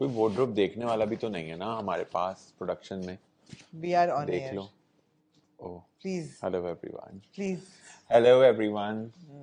कोई वार्डरोब देखने वाला भी तो नहीं है ना हमारे पास प्रोडक्शन में। We are on देख air. Low. Oh Please, hello everyone. please. Hello everyone.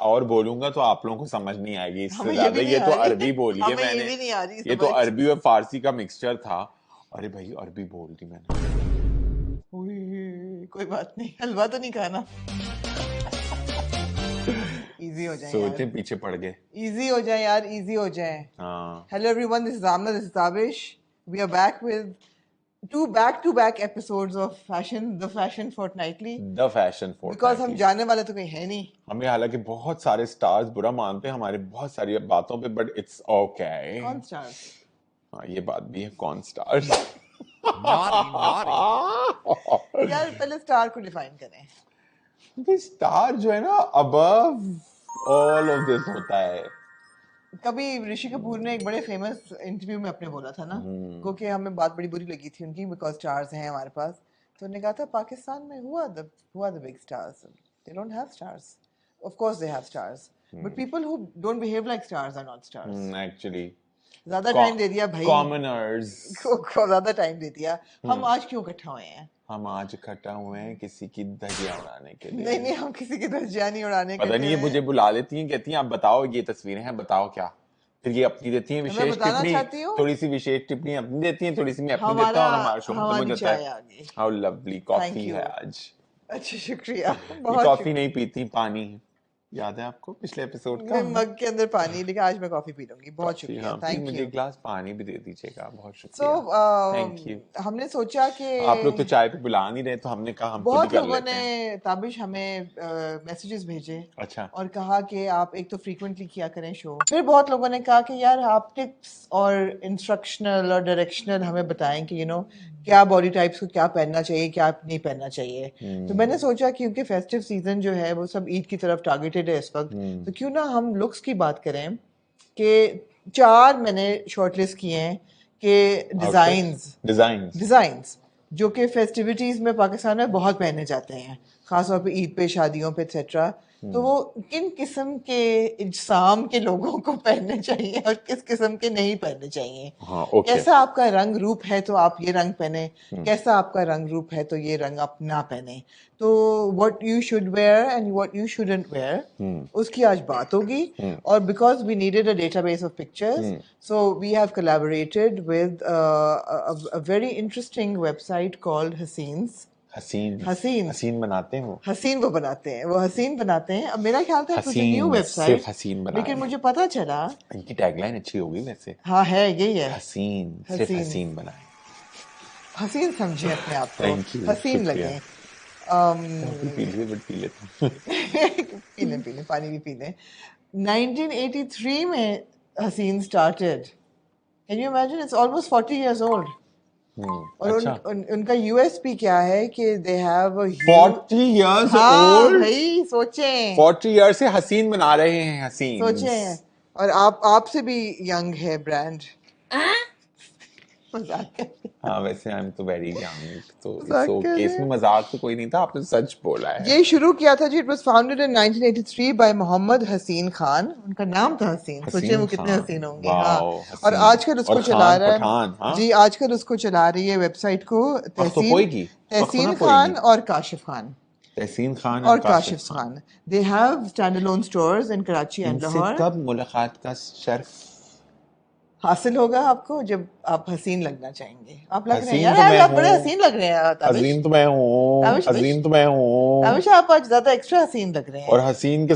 और बोलूंगा तो आप लोगों को समझ नहीं आएगी इससे हमें ये ज्यादा। भी नहीं ये आ तो रही। अरबी बोली है हमें ये मैंने। भी नहीं आ रही ये तो समझ। अरबी और फारसी का मिक्सचर था। अरे भाई अरबी बोल दी मैंने। उई, कोई बात नहीं, हलवा तो नहीं खाना। इजी हो जाए सोचे यार, पीछे पड़ गए। इजी हो जाए यार, इजी हो जाए। हाँ Hello everyone, this is Amna, this is Tabish. We are back with two back-to-back episodes of The Fashion Fortnightly. The fashion Because हम फोर्टनाइटली। जाने वाले तो कहीं है नहीं। हमें हालांकि बहुत सारे स्टार्स बुरा मानते हैं हमारे बहुत सारी बातों पे, बट इट्स ओके। कौन स्टार्स? हाँ ये बात भी है, कौन स्टार्स। यार पहले स्टार को डिफाइन करें। स्टार जो है ना अबव ऑल ऑफ दिस होता है। कभी ऋषि कपूर ने एक बड़े फेमस इंटरव्यू में अपने बोला था ना, को कि हमें बात बड़ी बुरी लगी थी उनकी, बिकॉज स्टार्स हैं हमारे पास। तो उन्होंने कहा था पाकिस्तान में हुआ the big stars, they don't have stars. Of course they have stars, but people who don't behave like stars are not stars. Actually ज्यादा टाइम दे दिया भाई, कॉमनर्स को ज्यादा टाइम दे दिया। हम आज क्यों इकट्ठा हुए हैं? हम आज इकट्ठा हुए हैं किसी की धज्जियां उड़ाने के लिए। नहीं, हम किसी की धज्जियां नहीं उड़ाने पता नहीं, ये मुझे बुला लेती हैं, कहती हैं आप बताओ ये तस्वीरें हैं, बताओ क्या। फिर ये अपनी देती हैं विशेष टिप्पणी, थोड़ी सी विशेष टिप्पणी अपनी देती हैं, थोड़ी सी मैं अपनी देता हूँ और हमारा शो खत्म हो जाता है। हाउ लवली कॉफी है आज। अच्छा शुक्रिया। ये कॉफी नहीं पीती, पानी है। याद है आपको पिछले एपिसोड का? मग के अंदर पानी, लेकिन आज मैं कॉफी पी लूंगी। बहुत शुक्रिया, थैंक यू। मुझे एक गिलास पानी भी दे दीजिएगा, बहुत शुक्रिया। Thank you. हमने सोचा कि आप लोग तो चाय पे बुला नहीं रहे, तो हमने कहा हम खुद ही कर लेते हैं। लोगों ने ताबिश हमें मैसेजेस भेजे। अच्छा। और कहा कि आप एक तो फ्रीक्वेंटली किया करें शो। फिर बहुत लोगों ने कहा कि यार आप टिप्स और इंस्ट्रक्शनल और डायरेक्शनल हमें बताएं कि क्या बॉडी टाइप्स को क्या पहनना चाहिए, क्या नहीं पहनना चाहिए। तो मैंने सोचा क्योंकि फेस्टिव सीजन जो है वो सब ईद की तरफ टारगेटेड है इस वक्त, तो क्यों ना हम लुक्स की बात करें कि 4 मैंने शॉर्टलिस्ट किए हैं कि डिजाइन्स जो कि फेस्टिविटीज में पाकिस्तान में बहुत पहने जाते हैं, खासतौर पे ईद पे, शादियों पे एक्सेट्रा। तो वो किन किस्म के इज्साम के लोगों को पहनने चाहिए और किस किस्म के नहीं पहनने चाहिए। हाँ, okay. कैसा आपका रंग रूप है तो आप ये रंग पहने, कैसा आपका रंग रूप है तो ये रंग आप ना पहने। तो what you should wear and what you shouldn't wear, उसकी आज बात होगी। और because we needed a database of pictures, so we have collaborated with a very interesting website called Haseens. Haseen बनाते हैं वो। हसीन बनाते हैं। अब मेरा ख्याल था कुछ न्यू वेबसाइट, सिर्फ हसीन बनाए, लेकिन मुझे पता चला इनकी टैगलाइन अच्छी होगी वैसे। हाँ है, यही है, हसीन सिर्फ हसीन बनाए। हसीन समझे अपने आप को, Thank you, हसीन शुक्रिया। लगे। पी लें पानी भी पी लें। 1983 में हसीन started. Can you imagine, it's almost 40 years old। और अच्छा। उनका यूएसपी क्या है कि दे हैव 40 years old। भाई सोचें, 40 years से हसीन बना रहे हैं, हसीन सोचें। और आपसे भी यंग है ब्रांड। हाँ वैसे आई एम तो वेरी यंग, तो इट्स ओके, इसमें मजाक तो कोई नहीं था, आपने सच बोला है। ये शुरू किया था जी, it was founded in 1983 by Mohammad Haseen Khan. उनका नाम था हसीन, सोचिए वो कितने हसीन होंगे। हाँ, और आजकल उसको चला रहा है जी, आजकल उसको चला रही है वेबसाइट को तहसीन खान और काशिफ खान। तहसीन खान और Kashif Khan, they have stand alone stores in Karachi and Lahore. कब मुलाकात का शर्फ हासिल होगा आपको जब आप हसीन लगना चाहेंगे। आप लग रहे हैं यार, आप बड़े हसीन लग रहे हैं। हसीन तो मैं हूँ। ताबिश आप आज ज्यादा एक्स्ट्रा हसीन लग रहे हैं। और हसीन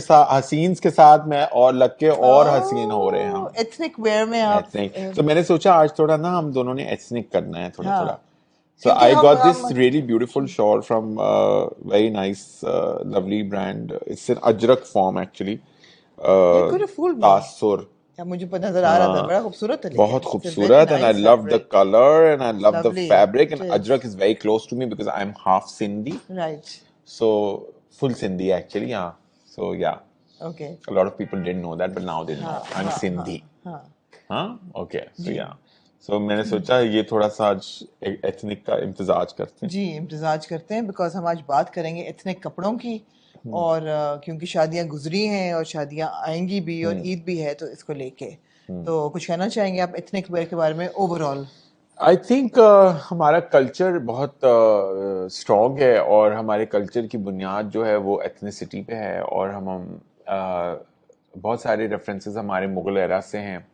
के साथ मैं और लग के और हसीन हो रहे हैं। एथनिक वेयर में आप। तो मैंने सोचा आज थोड़ा ना हम दोनों ने एथनिक करना है थोड़ा। So I got this really beautiful shawl from very nice, lovely brand. It's an ajrak form actually. तासुर। मुझे नजर आ रहा था, बड़ा खूबसूरत है, बहुत खूबसूरत, and I love the color and I love the fabric, and ajrak is very close to me because I'm half Sindhi. Right. So full Sindhi actually, yeah. So yeah. Okay. A lot of people didn't know that, but now they know. I'm Sindhi. Huh? Okay. So yeah. सो मैंने सोचा ये थोड़ा सा आज ethnic का इम्तिजाज करते हैं। जी इम्तिजाज करते हैं, बिकॉज हम आज बात करेंगे एथनिक कपड़ों की, और क्योंकि शादियां गुजरी हैं और शादियां आएंगी भी और ईद भी है, तो इसको लेके तो कुछ कहना चाहेंगे आप एथनिक वेयर के बारे में ओवरऑल? आई थिंक हमारा कल्चर बहुत स्ट्रॉन्ग है, और हमारे कल्चर की बुनियाद जो है वो एथनिसिटी पे है, और बहुत सारे रेफरेंसेस हमारे मुगल एरा से हैं,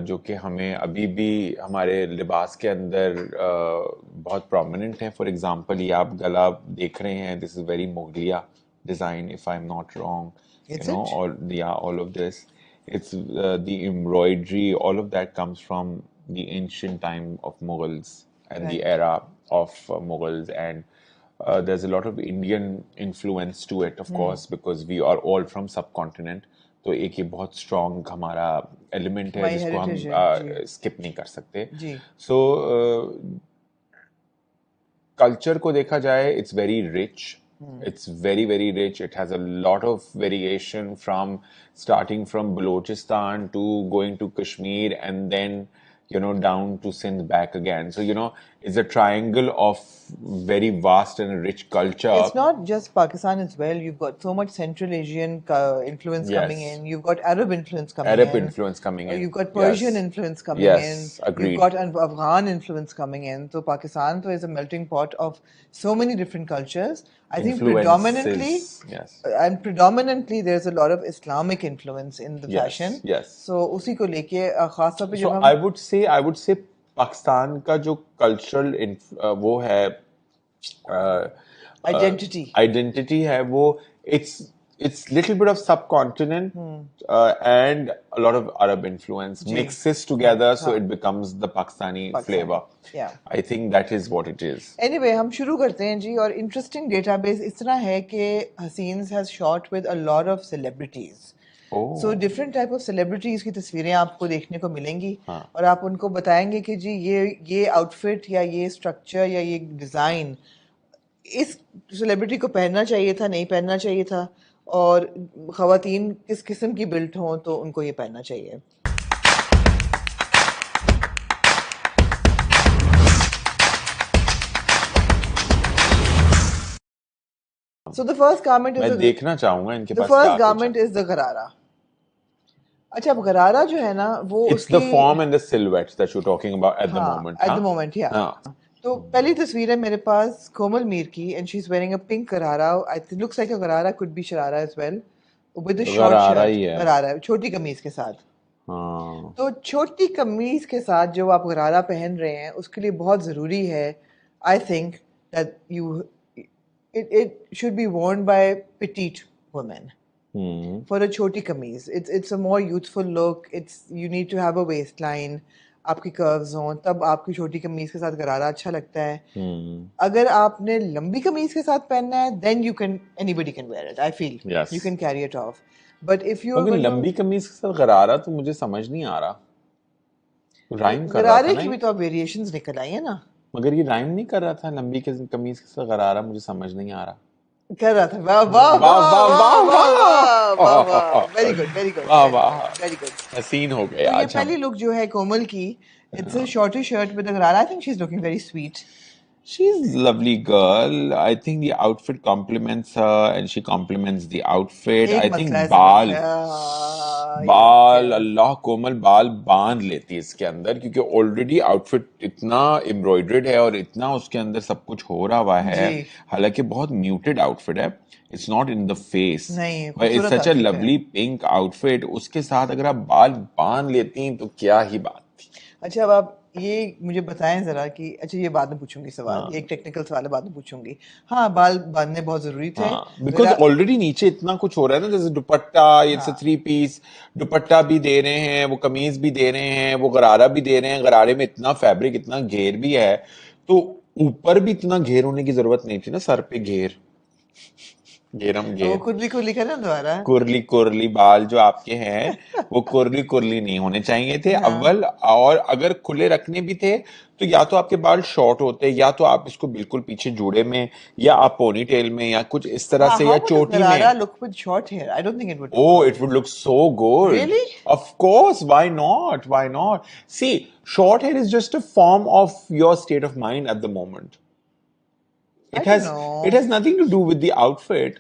जो कि हमें अभी भी हमारे लिबास के अंदर बहुत प्रोमिनेंट है। फॉर एग्जांपल ये आप गला देख रहे हैं, this is very Mughaliya design if I am not wrong, Is you know, it? all of this, it's the embroidery, all of that comes from the ancient time of Mughals and the Right. era of Mughals, and there's a lot of Indian influence to it, of course, because we are all from subcontinent. तो एक ये बहुत strong हमारा element है हमारी जिसको हम heritage है, जी स्किप नहीं कर सकते। जी सो कल्चर को देखा जाए, it's very rich, it's very rich. It has a lot of variation from starting from Balochistan to going to Kashmir, and then down to Sindh back again. So it's a triangle of very vast and rich culture. It's not just Pakistan as well. You've got so much Central Asian influence coming Yes. in. You've got Arab influence coming Arab in. influence coming in. You've got Persian Yes. influence coming Yes, in. agreed. You've got Afghan influence coming in. So Pakistan is a melting pot of so many different cultures. I think predominantly, Yes. and predominantly there's a lot of Islamic influence in the Yes, fashion. yes. So उसी को लेके खास तौर पे So जब हम I would say Pakistan का जो कल्चरल वो है identity है वो, it's little bit of subcontinent and a lot of Arab influence ji mixes together, so हाँ it becomes the Pakistani Pakistani flavor. yeah. I think that is what it is. Anyway, हम शुरू करते हैं जी। और इंटरेस्टिंग डेटाबेस इस तरह है कि Haseens has shot with a lot of celebrities. Oh, so different type of celebrities की तस्वीरें आपको देखने को मिलेंगी, हाँ और आप उनको बताएंगे कि जी ये आउटफिट या ये स्ट्रक्चर या ये डिज़ाइन इस सेलिब्रिटी को पहनना चाहिए था, नहीं पहनना चाहिए था, और ख़वातीन किस किस्म की बिल्ट हों तो उनको ये पहनना चाहिए। So the first garment मैं is देखना चाहूंगा इनके the पास first क्या कुछ garment है। is the गरारा। अच्छा, अब गरारा जो है ना वो It's the उसकी form and the silhouette that you're talking about at the हाँ moment, at हाँ? the moment, yeah. हाँ, तो पहली तस्वीर है मेरे पास कोमल मीर की, and she's wearing a pink गरारा. It looks like a गरारा, could be sharara as well, with a short गरारा shirt. ही है। गरारा है, छोटी कमीज के साथ। हाँ, तो छोटी कमीज के साथ जो आप गरारा पहन रहे हैं उसके लिए बहुत ज़रूरी है, I think that it should be worn by petite women. For a choti kameez, it's a more youthful look. You need to have a waistline, आपकी कर्व्स हों, तब आपकी छोटी कमीज के साथ गरारा अच्छा लगता है। अगर आपने लंबी कमीज के साथ पहनना है, then anybody can wear it. I feel Yes. you can carry it off. But if you're मगर लंबी कमीज के साथ गरारा तो मुझे समझ नहीं आ रहा, राइम कर रहा था गरारे ना की भी ये? तो अब वेरिएशंस निकल आई है ना। मगर ये राइम नहीं कर रहा था, लंबी कमीज के साथ गरारा, मुझे समझ नहीं आ रहा। कर रहा था। वाह वाह वाह वाह वाह वाह वाह वाह, वेरी गुड वेरी गुड वाह वाह, वेरी गुड। हसीन हो गए तो ये आज हम। पहली लुक जो है कोमल की, it's a shorter shirt with a gharara. I think she is looking very sweet. She's a lovely girl. I think the outfit complements her and she complements the outfit. I एक think मसला है बाल ज़रा, बाल अल्लाह कोमल बाल बांध लेती है इसके अंदर, क्योंकि ऑलरेडी आउटफिट इतना एम्ब्रॉयडर्ड है और इतना उसके अंदर सब कुछ हो रहा हुआ है। जी हालांकि बहुत म्यूटेड आउटफिट है, it's not in the face, नहीं, बट इट्स खूबसूरत सच अ outfit है। Lovely pink outfit. उसके साथ अगर आप बाल बांध लेती तो क्या ही बात थी। अच्छा, अब आप ये मुझे बताएं जरा कि, अच्छा ये बाद में पूछूंगी सवाल, हाँ ये एक टेक्निकल सवाल है, बाद में पूछूंगी। हाँ, बाल बांधने बहुत जरूरी थे। हाँ, बिकॉज ऑलरेडी नीचे इतना कुछ हो रहा है ना, जैसे दुपट्टा, इट्स हाँ 3 पीस दुपट्टा भी दे रहे हैं, वो कमीज भी दे रहे हैं, वो गरारा भी दे रहे हैं, गरारे में इतना फैब्रिक, इतना घेर भी है, तो ऊपर भी इतना घेर होने की जरूरत नहीं थी ना, सर पे घेर। वो कुर्ली कुर्ली करना दोबारा। कुर्ली कुर्ली बाल जो आपके हैं वो कुर्ली कुर्ली नहीं होने चाहिए थे हाँ। अव्वल, और अगर खुले रखने भी थे तो या तो आपके बाल शॉर्ट होते, या तो आप इसको बिल्कुल पीछे जूड़े में, या आप पोनी टेल में, या कुछ इस तरह हाँ, से, how या would a चोटी गरारा में। look with short hair? I don't think it would look Oh, good. it would look so good. Really? Of course, why not? Why not? See, short hair is just a form of your state of mind at the moment. I It don't has know. it has nothing to do with the outfit.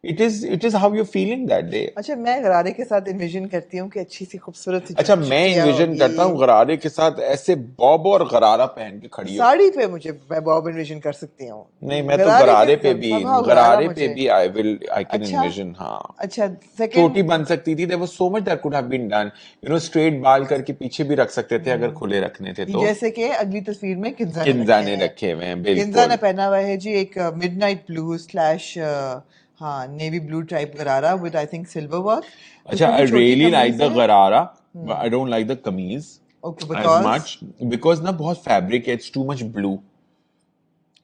It is how you're feeling that day. अच्छा, मैं गरारे के साथ invasion करती हूँ कि अच्छी सी खूबसूरत सी अच्छा, मैं चुटिया इन्विजन करता हूँ होगी। गरारे के साथ ऐसे बॉब और गरारा पहन के खड़ी हो। साड़ी पे मैं बॉब इन्विजन कर सकती हूँ। नहीं, मैं तो गरारे पे भी, somehow गरारे पे मुझे। भी I can अच्छा। envision, हाँ। अच्छा, second चोटी बन सकती थी, there was so much that could have been done. straight बाल करके पीछे भी रख सकते थे अगर खुले रखने थे तो। जैसे कि अगली तस्वीर में किंजा ने रखे हुए हैं, बिल्कुल। किंजा ने पहना हुआ है जी एक मिडनाइट ब्लू स्लैश हाँ नेवी ब्लू टाइप गरारा with I think silver work. अच्छा, I really like the गरारा, but I don't like the कमीज as much because ना बहुत फैब्रिक है, it's too much blue.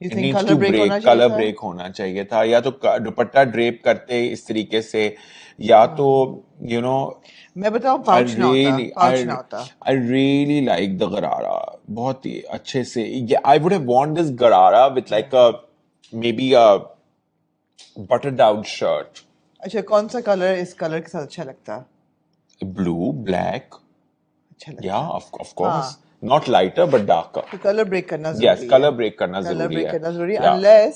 You It think needs color to break break, होना चाहिए color था? break होना चाहिए था, या तो दुपट्टा ड्रेप करते इस तरीके से, या तो मैं बताऊं I पाउच ना होता, really, पाउच ना होता। I really like the गरारा, बहुत ही अच्छे से। I would have worn this गरारा with like maybe a button down shirt. अच्छा, कौन सा कलर इस कलर के साथ अच्छा लगता? Blue, black. अच्छा लगता। Yeah, of course. Not lighter but darker. तो कलर ब्रेक करना जरूरी Yes, है। color break करना कलर जरूरी ब्रेक है। करना जरूरी है, Yeah. unless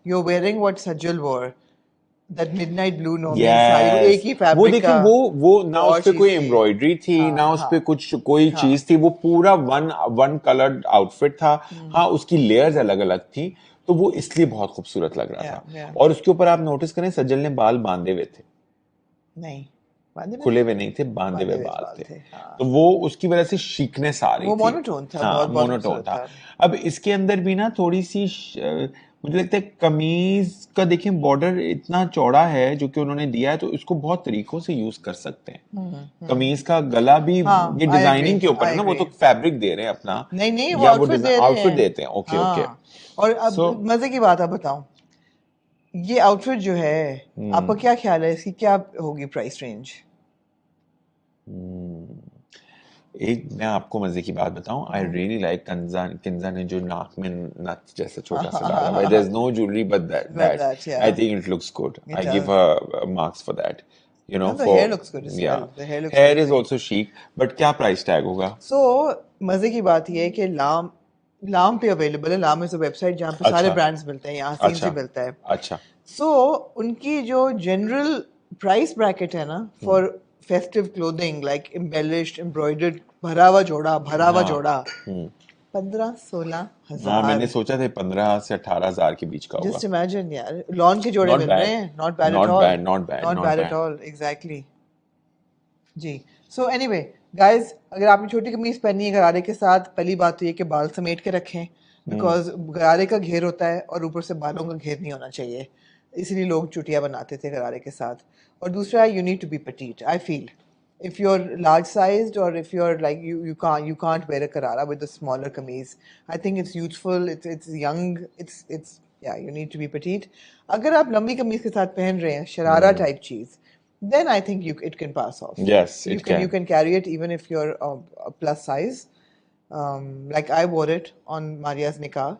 you're wearing what Sajal wore, that midnight blue normal sari, वो Yes. एक ही फैब्रिक वो देखिए, का। वो ना और उस पे कोई चीज़ थी। एम्ब्रॉयडरी थी, हाँ, ना उस हाँ। पे कुछ कोई चीज थी, वो पूरा वन कलर्ड आउटफिट था। हाँ, उसकी लेयर्स अलग अलग थी, तो वो इसलिए बहुत खूबसूरत लग रहा था। और उसके ऊपर आप नोटिस करें, सज्जल ने बाल बांधे हुए थे, नहीं खुले हुए नहीं थे, बांधे हुए बाल थे। हाँ। तो वो उसकी वजह से शीकनेस आ रही वो थी। मोनोटोन था, हाँ, बहुत मोनोटोन था। खूबसूरत अब इसके अंदर भी ना थोड़ी सी मुझे लगता है कमीज का देखें बॉर्डर इतना चौड़ा है जो कि उन्होंने दिया है, तो इसको बहुत तरीकों से यूज कर सकते हैं। कमीज का गला भी, हाँ, ये I डिजाइनिंग agree, के ऊपर है I ना, वो तो agree। फैब्रिक दे रहे हैं अपना, नहीं वो या वो आउटफिट दे रहे आउटफिट हैं। देते हैं। Okay okay. हाँ। और अब मजे की बात आप बताऊं, ये आउटफिट जो है आपका क्या ख्याल है, इसकी क्या होगी प्राइस रेंज? एक मैं आपको मजे की बात बताऊं, आई रियली लाइक किंजा ने जो नाक में नथ जैसा छोटा सा डाला हुआ है, there is no jewellery but that I think it looks good, I give her marks for that, the hair looks good as well. The hair looks hair is also chic, but क्या price tag होगा? So मजे की बात ये है कि लाम पे अवेलेबल है। लाम इज अ वेबसाइट जहाँ पे सारे ब्रांड्स मिलते हैं, यहाँ सीन से मिलता है। अच्छा। सो उनकी जो जनरल प्राइस ब्रैकेट है ना for festive clothing like embellished embroidered भरा हुआ जोड़ा 15-16 हजार। मैंने सोचा था 15 से 18 हजार के बीच का होगा। जस्ट इमेजिन यार, लॉन के जोड़े मिल रहे हैं। Not bad at all exactly जी। सो एनीवे गाइस, अगर आपने छोटी कमीज पहनी है गरारे के साथ, पहली बात तो ये कि बाल समेट के रखें, बिकॉज गरारे का घेर होता है और ऊपर से बालों का घेर नहीं होना चाहिए, इसलिए लोग चुटिया बनाते थे गरारे के साथ। और दूसरा, you need to be petite, I feel if you're large sized or if you're like you can't wear a karara with a smaller kameez. I think it's youthful, it's young, it's yeah, you need to be petite. अगर आप लंबी कमीज के साथ पहन रहे हैं sharara type चीज, then I think it can pass off. Yes, you can carry it even if you're a plus size. Like I wore it on Maria's nikah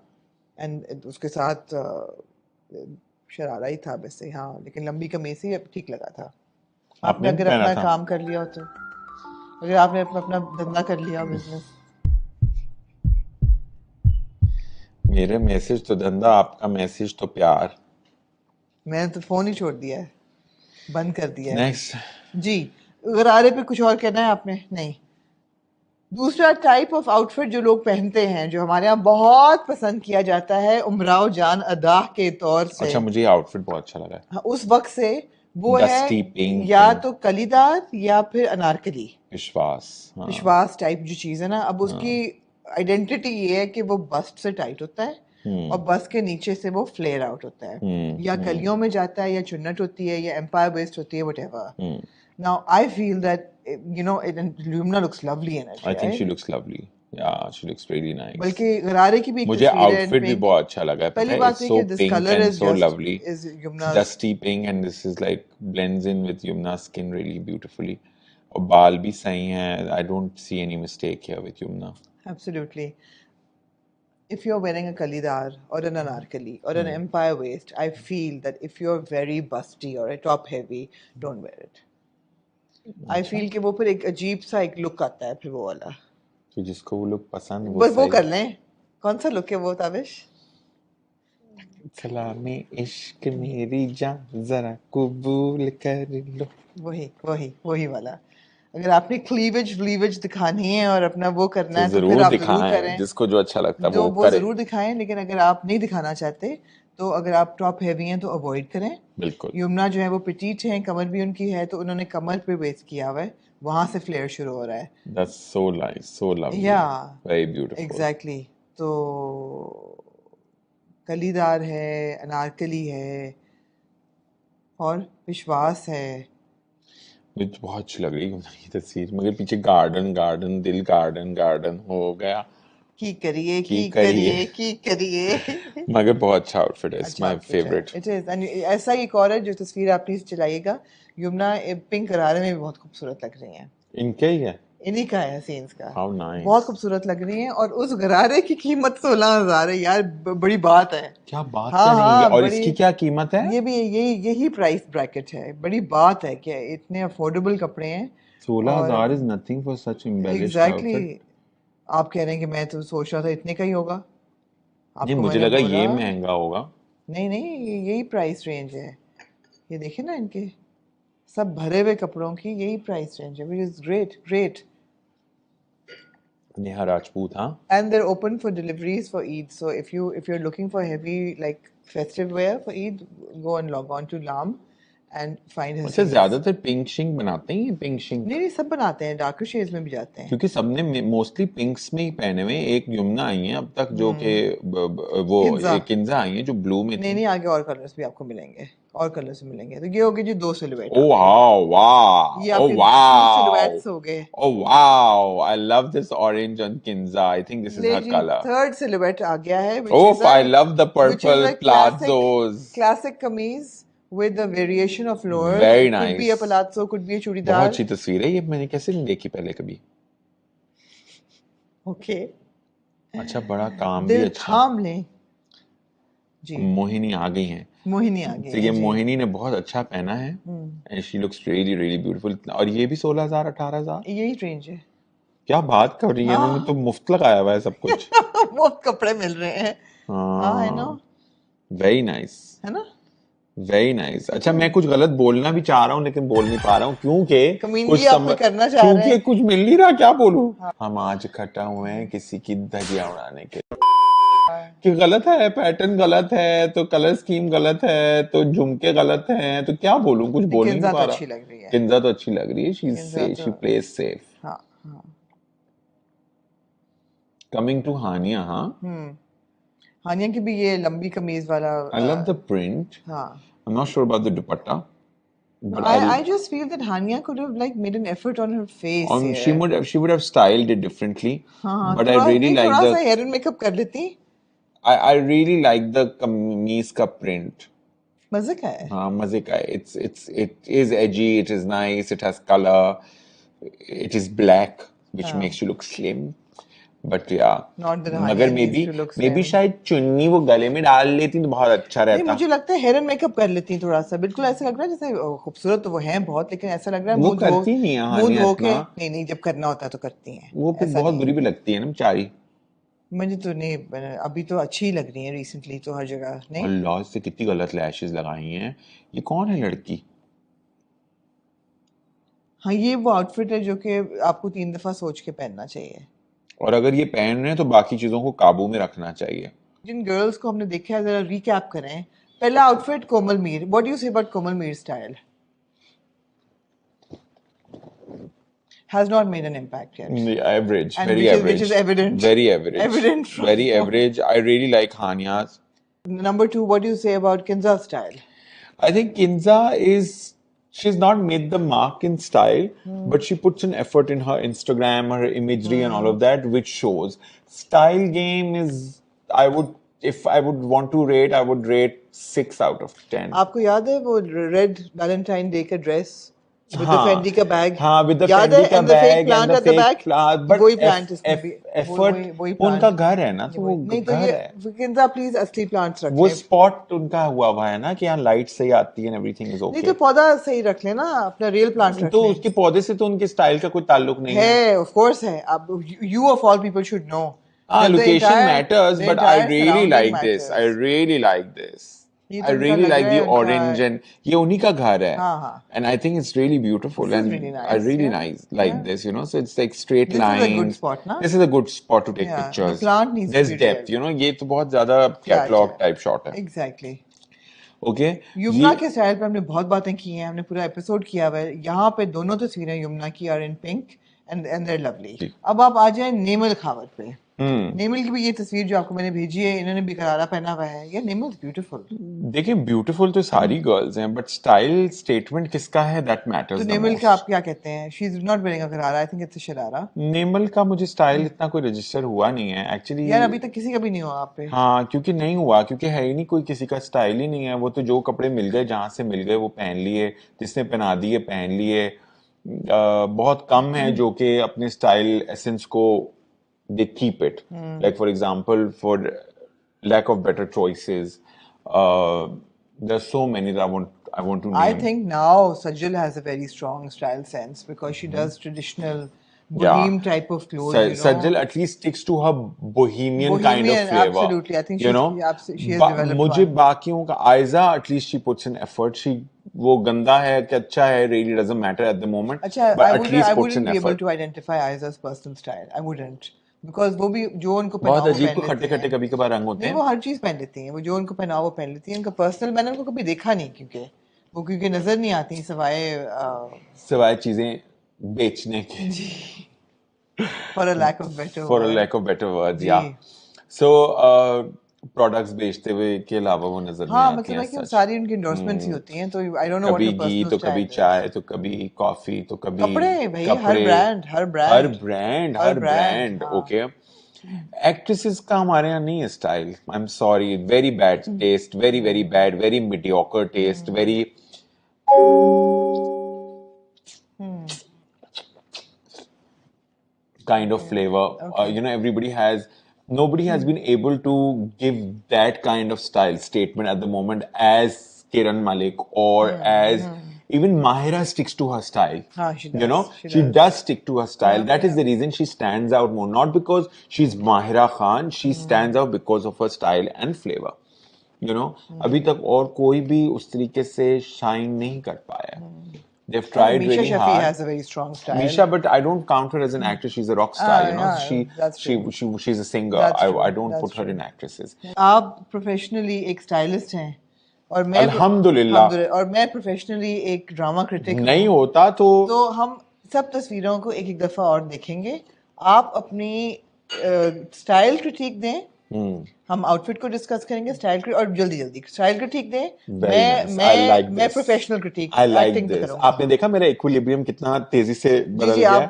and उसके साथ शरारा ही था वैसे, हाँ, लेकिन लंबी कमीज ही ठीक लगा था। आपने अगर अपना काम कर लिया हो तो, अगर आपने अपना धंधा कर लिया हो, बिजनेस। मेरे मैसेज तो धंधा, आपका मैसेज तो प्यार। मैंने तो फोन ही छोड़ दिया है, बंद कर दिया है। नेक्स्ट जी, गरारे पे कुछ और कहना है आपने? नहीं। दूसरा टाइप ऑफ आउटफिट जो लोग पहनते हैं, जो हमारे यहाँ बहुत पसंद किया जाता है उमराव जान अदा के तौर से। अच्छा, मुझे आउटफिट बहुत अच्छा लगा है। उस वक्त से वो है या तो कलीदार या फिर अनारकली, विश्वास टाइप जो चीज है ना। अब उसकी आइडेंटिटी ये है कि वो बस्ट से टाइट होता है और बस्ट के नीचे से वो फ्लेयर आउट होता है, या कलियों में जाता है, या चुन्नट होती है, या एम्पायर वेस्ट होती है, whatever. Now I feel that Lumina looks lovely in it. I think she looks lovely. Yeah, she looks really nice. बल्कि गरारे की भी एक मुझे तस्वीर है आउटफिट भी बहुत अच्छा लगा है, पता पहली है, बात it's है so कि this pink color and is so just lovely, is Yumna's dusty pink, and this is like blends in with Yumna's skin really beautifully. और बाल भी सही हैं, I don't see any mistake here with Yumna. absolutely. If you're wearing a kalidar or an anarkali or an empire waist, I feel that if you're very busty or a top heavy, don't wear it. I feel कि वो फिर एक अजीब सा एक look आता है फिर वो वाला। तो जिसको वो लोग पसंद वो बस वो सही। कर लें। कौन सा लुक है वो ताबिश? सलामी इश्क मेरी जान जरा कबूल कर लो। वही वाला। अगर आपने क्लीवेज दिखानी है और अपना वो करना तो है तो फिर आप जरूर दिखाएं, करें, जिसको जो अच्छा लगता है जो वो वो करे। जरूर दिखाएं, लेकिन अगर आप नहीं दिखाना चाहते तो अगर आप टॉप हैवी हैं तो अवॉइड करें। बिल्कुल। यमुना जो है वो पिटीट है, कमर भी उनकी है, तो उन्होंने कमर पे वेस्ट किया हुआ है, वहां से फ्लेयर शुरू हो रहा है। That's so nice, so lovely, very beautiful. Exactly. तो कलीदार है, अनारकली है और विश्वास है। मुझे बहुत अच्छी लग रही है ये तस्वीर, मगर पीछे गार्डन गार्डन दिल गार्डन गार्डन हो गया। की करिए मगर बहुत अच्छा आउटफिट है, it's my favourite. It is. And ऐसा ही एक और है जो तस्वीर आप प्लीज चलाइएगा, यमुना पिंक गरारे में भी बहुत खूबसूरत लग रही हैं। इनके ही है, इन्हीं का है सीन्स का। How nice. बहुत खूबसूरत लग रही हैं और उस गरारे की कीमत 16,000 है यार, बड़ी बात है। क्या बात कर रही है? और इसकी क्या कीमत है? ये भी यही प्राइस ब्रैकेट है, बड़ी बात है कि इतने अफोर्डेबल कपड़े हैं। 16,000 is nothing for such embellished outfit. आप कह रहे हैं कि मैं तो सोच रहा था इतने का ही होगा। नहीं, मुझे लगा ये महंगा होगा। नहीं, यही प्राइस रेंज है। ये देखे ना, इनके सब भरे हुए कपड़ों की यही प्राइस रेंज है, which is great. Neha Rajput, हाँ। And they're open for deliveries for Eid. So if you're looking for heavy like festive wear for Eid, go and log on to Lam and find his. अच्छा, ज्यादातर pink shrink बनाते हैं, ये pink shrink? नहीं, सब बनाते हैं, darker shades में भी जाते हैं। क्योंकि सबने मोस्टली पिंक्स में ही पहने हुए। एक यमुना आई है अब तक जो कि वो किंजा आई है जो ब्लू में थी। नहीं, आगे और कलर्स भी आपको मिलेंगे, और कलर्स मिलेंगे। तो ये हो गए जी 2 सिलुएट। ओह वाओ वाओ, ये आपके 2 सिलुएट्स हो गए। Oh wow, I love this orange on Kinza, I think this is her colour. Third silhouette आ गया है, oh, I love the purple palazzos. Classic kameez with a variation of lower. Very nice. Could be a palazzo, could be a chudidar. बहुत अच्छी तस्वीर है ये, मैंने कैसे नहीं देखी पहले कभी। Okay. अच्छा, बड़ा काम भी अच्छा। थाम लें जी। मोहिनी आ गई हैं। तो ये मोहिनी ने बहुत अच्छा पहना है and she looks really really beautiful। और ये भी 16,000 18,000 यही रेंज है। क्या बात कर रही है, इन्होंने तो मुफ्त लगाया हुआ है सब कुछ। मुफ्त कपड़े मिल रहे हैं। हाँ, है ना। वेरी नाइस, है ना, वेरी नाइस। अच्छा, मैं कुछ गलत बोलना भी चाह रहा हूँ लेकिन बोल नहीं पा रहा हूँ क्योंकि कुछ मिल नहीं रहा, क्या बोलूं। हम आज इकट्ठा हुए हैं किसी की धजिया उड़ाने के कि गलत है, पैटर्न गलत है, तो कलर स्कीम गलत है, तो झुमके गलत हैं, तो क्या बोलूं, कुछ बोल नहीं पा रहा। किंजा तो अच्छी लग रही है, she plays safe. Coming to Haniya, Haniya की भी ये लंबी कमीज वाला। I love the print. I'm not sure about the dupatta. But I just feel that Hania could have like made an effort on her face. She would have styled it differently. But I really like the hair and makeup कर लेती। I really like the kameez ka print. मजे का है। हाँ, मजे का है। It is edgy, it is nice, it has color, it is black, which makes you look slim. But yeah, मगर मे बी शायद चुन्नी वो गले में डाल लेती तो बहुत अच्छा रहता। नहीं, मुझे लगता है हेयर एंड मेकअप कर लेती थोड़ा सा, बिल्कुल ऐसा लग रहा है जैसे खूबसूरत तो वो हैं बहुत, लेकिन ऐसा लग रहा है वो करती नहीं है हानिया इतना। नहीं, जब करना होता है तो करती हैं। वो फिर बहुत बुरी भी लगती है ना बेचारी। मुझे तो नहीं, अभी तो अच्छी ही लग रही है रिसेंटली तो हर जगह। नहीं, अल्लाह, इससे कितनी गलत लैशेस लगाई हैं। ये कौन है लड़की? हाँ, ये वो आउटफिट है जो कि आपको 3 दफा सोच के पहनना चाहिए, और अगर ये पहन रहे हैं तो बाकी चीजों को काबू में रखना चाहिए। जिन गर्ल्स को हमने देखा है, जरा रिकैप करें। पहला outfit Komal Mir, what do you say about Komal Mir style? Has not made an impact yet. Average, very average. Which is evident. Very average. Very average. I really like Hania's. Number 2, what do you say about Kinza's style? I think Kinza is she's not made the mark in style, but she puts an effort in her Instagram, her imagery, and all of that, which shows. Style game is, I would, if I would want to rate, I would rate 6 out of 10. आपको याद है वो red Valentine day का dress with the हाँ Fendi का bag? हाँ with the याद Fendi है? का And the fake bag plant and the at the fake back? plant, but वही plant इसमें भी effort वही plant उनका घर है ना, तो वो नहीं तो घर ये है, विकिंजा प्लीज असली प्लांट्स रख वो ले स्पॉट उनका हुआ है ना कि यहाँ लाइट सही आती है, एवरीथिंग इज नहीं ओके, तो पौधा सही रख लेना अपना रियल प्लांट रख तो ले उसके पौधे से तो उनके स्टाइल का कोई ताल्लुक नहीं है. है ऑफ कोर्स है अब you of all people should know Location matters, but I really like this. I really like this. ये I तो उनका really लग like रहा the है उनका orange and ये उन्हीं का घर है. हाँ हाँ And I think it's really beautiful This is and really I nice, really yeah. nice like Yeah. this, you know. So it's like straight This is a lines. good spot, na? This is a good spot to take Yeah, the pictures. plant needs to There's be depth, real. you know. ये तो बहुत ज़्यादा catalog type shot है. Exactly Okay. Yamuna के style पे हमने बहुत बातें की हैं हमने पूरा एपिसोड किया हुआ है यहाँ पे दोनों तस्वीरें यमुना की are in pink and they're lovely अब आप आ जाए नेमल खावर पे नेमल की भी ये तस्वीर जो आपको मैंने भेजी है इन्होंने भी करारा पहना हुआ है ये नेमल ब्यूटीफुल देखिए ब्यूटीफुल तो सारी गर्ल्स हैं बट स्टाइल स्टेटमेंट किसका है दैट मैटर्स तो द नेमल मोस्ट. का आप क्या कहते हैं she is not wearing a gharara I think it's a sharara Nemal का मुझे स्टाइल इतना कोई रजिस्टर हुआ नहीं है एक्चुअली यार अभी तक किसी का भी नहीं हुआ आप पे हाँ क्योंकि नहीं हुआ क्योंकि है ही नहीं कोई किसी का स्टाइल ही नहीं है वो तो जो कपड़े मिल गए जहां से मिल गए वो पहन लिए जिसने पहना दिए पहन लिए बहुत कम है जो कि अपने स्टाइल एसेंस को they keep it like for example for lack of better choices there's so many that I want to name. I think now Sajal has a very strong style sense because she does traditional boheme type of clothes. You know? Sajal at least sticks to her bohemian kind of flavor. Absolutely, I think you know she has developed. मुझे बाकियों का Aiza at least she puts in effort. She वो गंदा है कि अच्छा है really doesn't matter at the moment. अच्छा, but I at least puts wouldn't in be able effort. to identify Aiza's personal style. I wouldn't. Because वो भी जो उनको बहुत अजीब को खट्टे खट्टे कभी कभार रंग होते हैं वो हर चीज पहन लेती हैं वो जो उनको पहनाओ वो पहन लेती हैं उनका पर्सनल मैंने उनको कभी देखा नहीं क्योंकि नजर नहीं आती सिवाय चीजें बेचने के for a lack of better words या सो प्रोडक्ट्स बेचते हुए के अलावा वो नजर नहीं आती हैं मतलब सारी उनकी एंडोर्समेंट्स ही होती हैं तो आई डोंट नो कभी घी तो कभी चाय तो कभी कॉफी तो कभी कपड़े भाई हर ब्रांड ओके एक्ट्रेसेस का हमारे यहाँ नहीं है style I am sorry very bad taste very very bad very mediocre taste very kind of flavor you know nobody has been able to give that kind of style statement at the moment as Kiran Malik or as even Mahira sticks to her style. You know, she does stick to her style. That is the reason she stands out more. Not because she's Mahira Khan, she stands out because of her style and flavor. You know, अभी तक और कोई भी उस तरीके से shine नहीं कर पाया. They've tried Misha really Shafi hard. has a very strong style. Misha, but I don't count her as an actress. She's a rock star, you know. She's a singer. I don't put her in actresses. आप professionally एक stylist हैं और मैं अल्हम्दुलिल्लाह और मैं professionally एक drama critic नहीं होता तो हम सब तस्वीरों को एक दफा और देखेंगे आप अपनी स्टाइल क्रिटिक दें हम आउटफिट को डिस्कस करेंगे स्टाइल और जल्दी स्टाइल क्रिटिक दें मैं professional critic I like this आपने देखा मेरा इक्विलिब्रियम कितना तेजी से बदल गया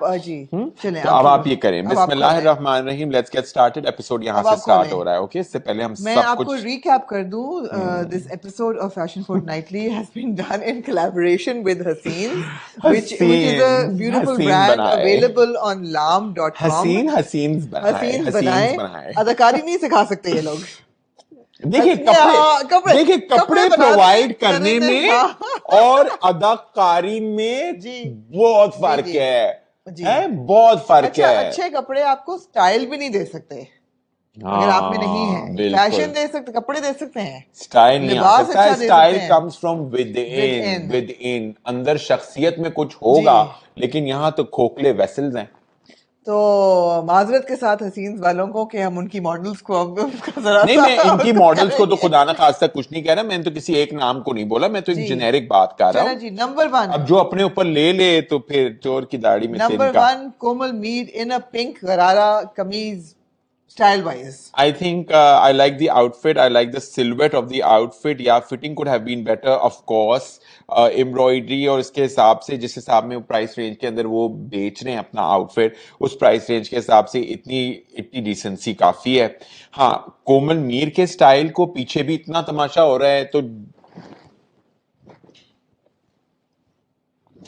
चलें तो अब आप ये करें बिस्मिल्लाहिर्रहमानिर्रहीम लेट्स गेट स्टार्टेड एपिसोड यहां से स्टार्ट हो रहा है ओके इससे पहले हम मैं आपको रिकैप कर दूं this episode of fashion fortnightly has been done in collaboration with Haseen which is a beautiful brand available on lam.com हसीन बनाए अदाकारी नहीं सिखा सकते ये लोग देखिए कपड़े प्रोवाइड करने में और अदाकारी में बहुत फर्क है बहुत फर्क है अच्छे कपड़े आपको स्टाइल भी नहीं दे सकते अगर आप में नहीं है फैशन दे सकते कपड़े दे सकते हैं स्टाइल नहीं आ सकता style comes from with in अंदर शख्सियत में कुछ होगा लेकिन यहाँ तो खोखले वेसल्स हैं तो माजरत के साथ हसीन वालों को कि हम उनकी मॉडल्स को अब जरा नहीं मैं इनकी मॉडल्स को तो खुदा ना खास्ता कुछ नहीं कह रहा मैंने तो किसी एक नाम को नहीं बोला मैं तो एक जेनेरिक बात कर रहा हूँ नंबर 1 अब जो अपने ऊपर ले तो फिर चोर की दाढ़ी में नंबर 1 कोमल मीर इन अ पिंक गरारा कमीज style wise? I think I like the outfit. I like the silhouette of the outfit. Yeah, fitting could have been better, of course. Embroidery और इसके हिसाब से जिस हिसाब में प्राइस रेंज के अंदर वो बेच रहे हैं अपना आउटफिट, उस प्राइस रेंज के हिसाब से इतनी इतनी डिसेंसी काफी है. हाँ, कोमल मीर के स्टाइल को पीछे भी इतना तमाशा हो रहा है तो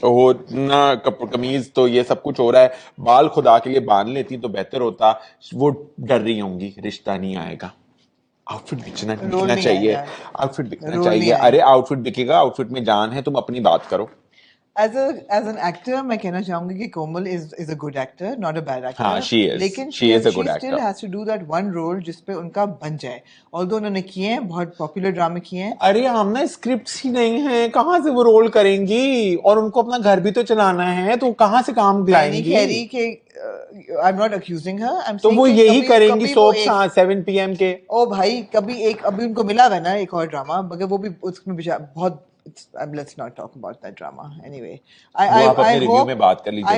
हो ना, कमीज तो ये सब कुछ हो रहा है. बाल खुदा के लिए बांध लेती तो बेहतर होता. वो डर रही होंगी रिश्ता नहीं आएगा. आउटफिट बिकना चाहिए. आउटफिट बिकना चाहिए. अरे आउटफिट बिकेगा, आउटफिट में जान है. तुम अपनी बात करो. As an actor, मैं कहना चाहूंगी कि कोमल is a good actor, not a bad actor. हाँ, she is. लेकिन she is a good actor. still has to do that one role जिसपे उनका बन जाए. Although उन्होंने किए हैं, बहुत पॉपुलर ड्रामे किए हैं. अरे हमने स्क्रिप्ट्स ही नहीं है, कहाँ से वो रोल करेंगी? और उनको अपना घर भी तो चलाना है, तो कहाँ से काम लाएंगी? नहीं कह रही कि I'm not accusing her. I'm तो वो यही करेंगी सोप्स 7 PM के. ओ भाई, अभी उनको मिला है ना एक और ड्रामा, मगर वो भी उसमें बहुत. Let's not talk about that drama. Anyway, I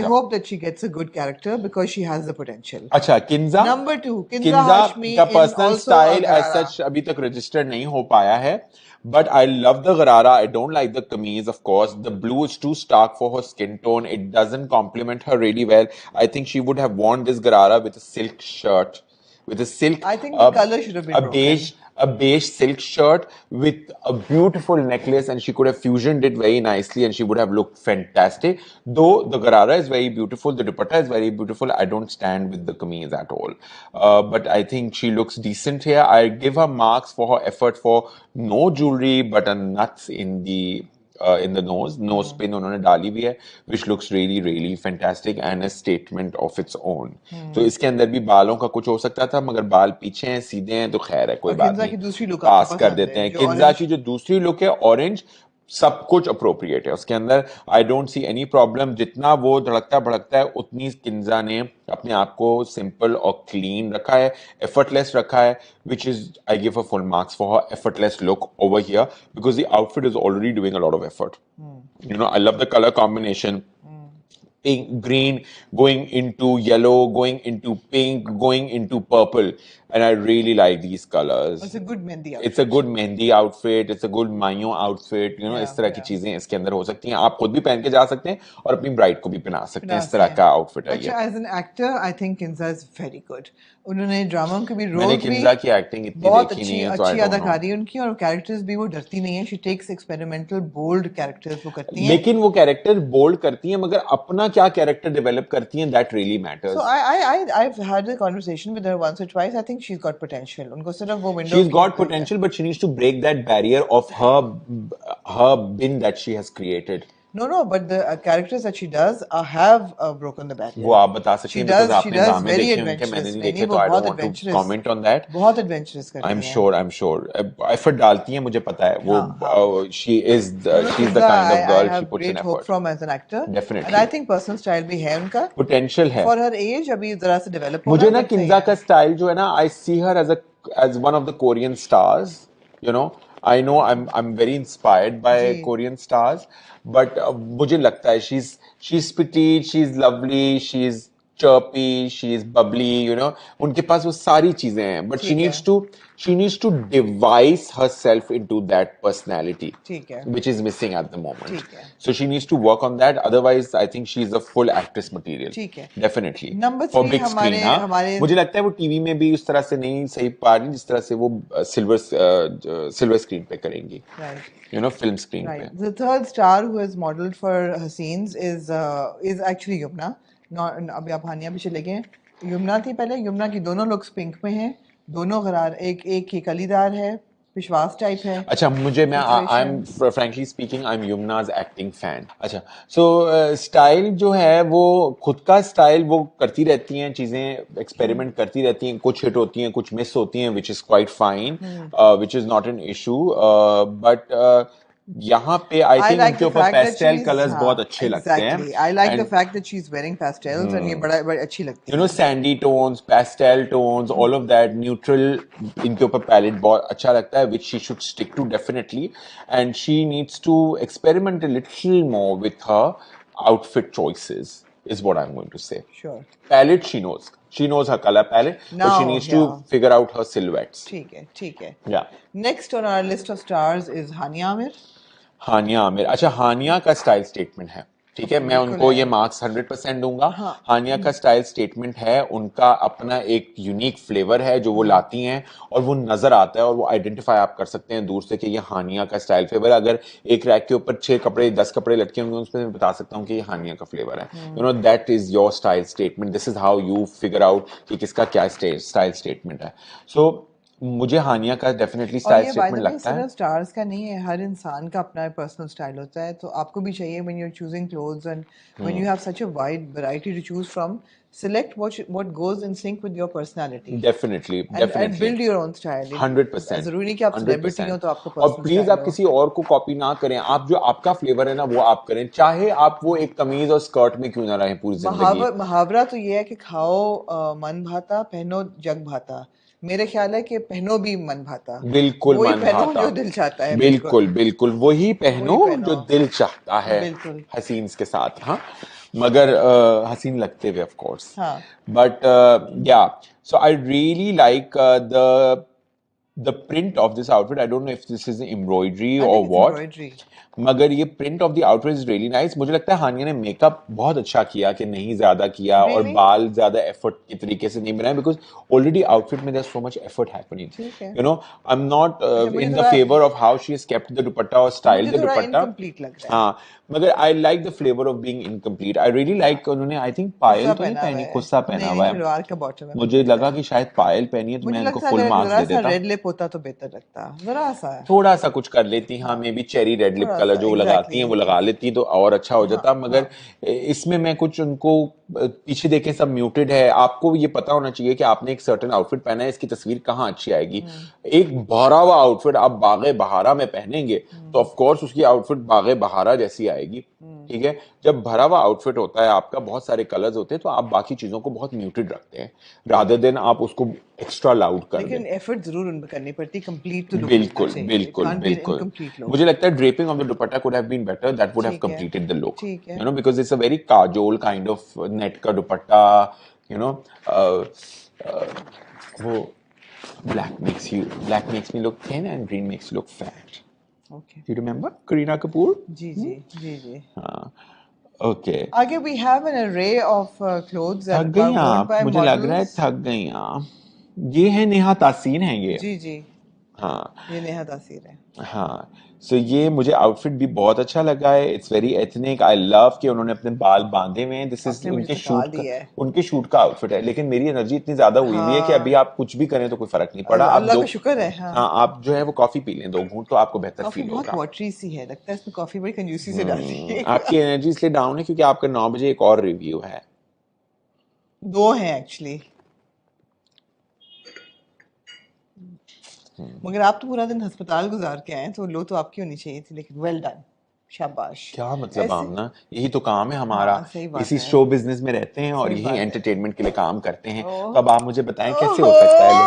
hope that she gets a good character because she has the potential. अच्छा, किंजा. Number 2, Kinza Hashmi का पर्सनल स्टाइल as such अभी तक रजिस्टर नहीं हो पाया है. But I love the Garara. I don't like the kameez, of course. The blue is too stark for her skin tone. It doesn't complement her really well. I think she would have worn this Garara with a silk shirt. With a silk... I think the color should have been a beige silk shirt with a beautiful necklace, and she could have fusioned it very nicely and she would have looked fantastic. Though the Garara is very beautiful, the dupatta is very beautiful, I don't stand with the kameez at all. But I think she looks decent here. I give her marks for her effort for no jewelry but a nuts in the nose pin उन्होंने डाली भी है, which looks really really fantastic and a statement of its own. तो इसके अंदर भी बालों का कुछ हो सकता था, मगर बाल पीछे हैं, सीधे हैं, तो खैर है, कोई बात नहीं, पास कर देते हैं. किंजा की जो दूसरी लुक है ऑरेंज, सब कुछ अप्रोप्रिएट है उसके अंदर. I don't see any problem. जितना वो धड़कता भड़कता है उतनी किंजा ने अपने आप को सिंपल और क्लीन रखा है, एफर्टलेस रखा है, which is I give her full marks for her effortless look over here because the outfit is already doing a lot of effort. You know, I love the color combination. Pink, green, going into yellow, going into pink, going into purple, and I really like these colors. It's a good mehndi outfit. It's a good mehndi outfit. It's a good mayo outfit. You know, इस तरह की चीजें इसके अंदर हो सकती हैं. आप खुद भी पहन के जा सकते हैं और अपनी ब्राइड को भी पहना सकते हैं. इस तरह का आउटफिट है ये. अच्छा, as an actor, I think Kinza is very good. उन्होंने ड्रामा के भी रोल मैंने किंजा की एक्टिंग इतनी देखी नहीं है, अच्छी अदाकारी उनकी, और कैरेक्टर्स भी वो डरती नहीं है. She takes experimental bold characters वो करती हैं. लेकिन वो कैरेक्टर बोल्ड करती हैं, मगर अपना क्या कैरेक्टर डेवलप करती हैं, that really matters. So I've had a conversation with her once or twice. I think she's got potential. उनको सिर्फ वो window. She's got potential, but she needs to break that barrier of her bin that she has created. No, but the characters that she does have broken the barrier. वो आप बता सकते हैं because आपने ड्रामे देखे उनके, मैंने नहीं देखे, तो I don't want to comment on that. बहुत adventurous करती हैं. I'm sure. Effort डालती हैं, मुझे पता है. वो she's the kind of girl she puts in effort. I have great hope from as an actor. Definitely. And I think personal style भी है उनका. Potential है. For her age अभी जरा से develop होना. मुझे ना किंजा का style जो है ना, I see her as one of the Korean stars. You know, I know I'm very inspired by Korean stars, but मुझे लगता है she's petite, she's lovely, she's chirpy, she's bubbly, you know, उनके पास वो सारी चीजें हैं, but she needs to devise herself into that personality, which is missing at the moment. So she needs to work on that. Otherwise, I think she's a full actress material. Definitely. Number 3 for big screen, हाँ. मुझे लगता है वो TV में भी उस तरह से नहीं सही पा रही जिस तरह से वो सिल्वर स्क्रीन पे करेंगी. Right. You know, film screen पे. The third star who has modeled for her scenes is actually Yumna. अभी आप हानिया भी चले गए. यमुना थी पहले. यमुना की दोनों लुक्स पिंक में हैं, दोनों गरार, एक ही कलीदार है, विश्वास टाइप है. अच्छा, I'm frankly speaking, I'm Yumna's acting fan. अच्छा, so स्टाइल जो है वो खुद का स्टाइल वो करती रहती हैं, चीजें एक्सपेरिमेंट करती रहती हैं, कुछ हिट होती हैं, कुछ मिस होती हैं, which is quite fine, which is not an issue, but यहाँ पे I think उनके ऊपर pastel colors बहुत अच्छे लगते हैं. I like the fact that she's wearing pastels and ये बड़ा अच्छी लगती है. You know, sandy tones, pastel tones, all of that neutral इनके ऊपर palette बहुत अच्छा लगता है, which she should stick to definitely, and she needs to experiment a little more with her outfit choices, is what I'm going to say. Sure. Palette she knows. She knows her color palette, but she needs to figure out her silhouettes. ठीक है. Yeah. Next on our list of stars is Hania Amir. हानिया आमिर, अच्छा हानिया का style statement है, ठीक है, मैं उनको ये मार्क्स 100% दूंगा। हानिया का स्टाइल स्टेटमेंट है, उनका अपना एक यूनिक फ्लेवर है जो वो लाती हैं और वो नजर आता है और वो आइडेंटिफाई आप कर सकते हैं दूर से कि ये हानिया का स्टाइल फ्लेवर है। अगर एक रैक के ऊपर 6 कपड़े 10 कपड़े लटके होंगे उस पर मैं बता सकता हूँ कि ये हानिया का फ्लेवर है। You know that is your style statement, this is how you figure out कि किसका क्या स्टाइल स्टेटमेंट है। सो मुझे हानिया का डेफिनेटली स्टाइल स्टेटमेंट लगता है। सिर्फ स्टार्स का नहीं है, हर इंसान का अपना पर्सनल स्टाइल होता है, तो आपको भी चाहिए when you are choosing clothes and when you have such a wide variety to choose from, select what goes in sync with your personality. Definitely. And build your own style. 100%. जरूरी नहीं कि आप सेलिब्रिटी हो तो आपको और please आप किसी और को कॉपी ना करें, आप जो आपका फ्लेवर है ना वो आप करें, चाहे आप वो एक कमीज और स्कर्ट में क्यों ना रहें पूरी जिंदगी। मुहावरा तो ये है कि खाओ मन भाता, पहनो जग भाता। मेरे ख्याल है कि पहनो भी मन भाता, बिल्कुल मन भाता, जो दिल चाहता है, बिल्कुल बिल्कुल वही पहनो जो दिल चाहता है, हसीन्स के साथ। हाँ, मगर हसीन लगते हुए of course, but yeah so I really like the print of this outfit. I don't know if this is embroidery or what. मगर ये print of the outfit is really nice. मुझे लगता है हानिया ने मेकअप बहुत अच्छा किया कि नहीं ज्यादा किया और बाल ज्यादा एफर्ट के तरीके से नहीं बनाए, बिकॉज ऑलरेडी आउटफिट में there so much effort happening, you know. I am not in the favour of how she has kept the dupatta और स्टाइल द दुपट्टा, हाँ, मगर I like the flavour of being incomplete. I really like, उन्होंने I think पायल तो नहीं पहनी, खुस्सा पहना हुआ है, मुझे लगा कि शायद पायल पहनी है, तो मैं इनको फुल मार्क्स दे देता। रेड लिप होता तो बेहतर लगता, जरा सा थोड़ा सा कुछ कर लेती, हाँ, may be cherry red lip colour जो लगाती हैं वो लगा लेती तो और अच्छा हो जाता। मगर इसमें मैं कुछ उनको पीछे देखे सब म्यूटेड है। आपको ये पता होना चाहिए कि आपने एक सर्टेन आउटफिट पहना है, इसकी तस्वीर कहाँ अच्छी आएगी। एक भरा हुआ आउटफिट आप बागे बहारा में पहनेंगे तो ऑफ कोर्स उसकी आउटफिट बागे बहारा जैसी आएगी, ठीक है। जब भरा हुआ आउटफिट होता है आपका, बहुत सारे कलर्स होते हैं, तो आप बाकी चीजों को बहुत म्यूटेड रखते हैं रादर देन आप उसको एक्स्ट्रा लाउड कर दें। लेकिन एफर्ट जरूर उनमें करनी पड़ती, कंप्लीट तो बिल्कुल बिल्कुल बिल्कुल। मुझे लगता है draping of the dupatta could have been better, that would have completed the look, you know, because it's a very Kajol kind of net का दुपट्टा, यू नो। वो black makes me look thin and green makes you look fat. Okay. You remember Kareena Kapoor? जी. हाँ. Okay. आगे we have an array of clothes that are worn by मुझे लग रहा है थक गई आप। ये है नेहा तासीर हैं ये। जी. हाँ, ये नेहा तासीर है। हाँ, सो ये मुझे आउटफिट भी बहुत अच्छा लगा है। It's very ethnic. I love कि उन्होंने अपने बाल बांधे हुए हैं। दिस इज उनके शूट का आउटफिट है। लेकिन मेरी एनर्जी इतनी ज्यादा हुई हुई है कि अभी आप कुछ भी करें तो कोई फर्क नहीं पड़ा। अल्लाह का शुक्र है। हाँ, आप जो है वो कॉफी पी लें 2 घूंट तो आपको बेहतर फील होगा। बहुत वाटरी सी है, लगता है इसमें कॉफी बड़ी कंजूसी से डालती है। आपकी एनर्जी इसलिए डाउन है क्योंकि आपका 9 बजे एक और रिव्यू है। 2 हैं एक्चुअली। मगर आप तो पूरा दिन अस्पताल गुजार के आए, तो लो तो आपकी होनी चाहिए थी, लेकिन वेल डन, शाबाश। क्या मतलब आमना, यही तो काम है हमारा। इसी शो बिजनेस में रहते हैं और यही एंटरटेनमेंट के लिए काम करते हैं। तो अब आप मुझे बताएं कैसे हो सकता है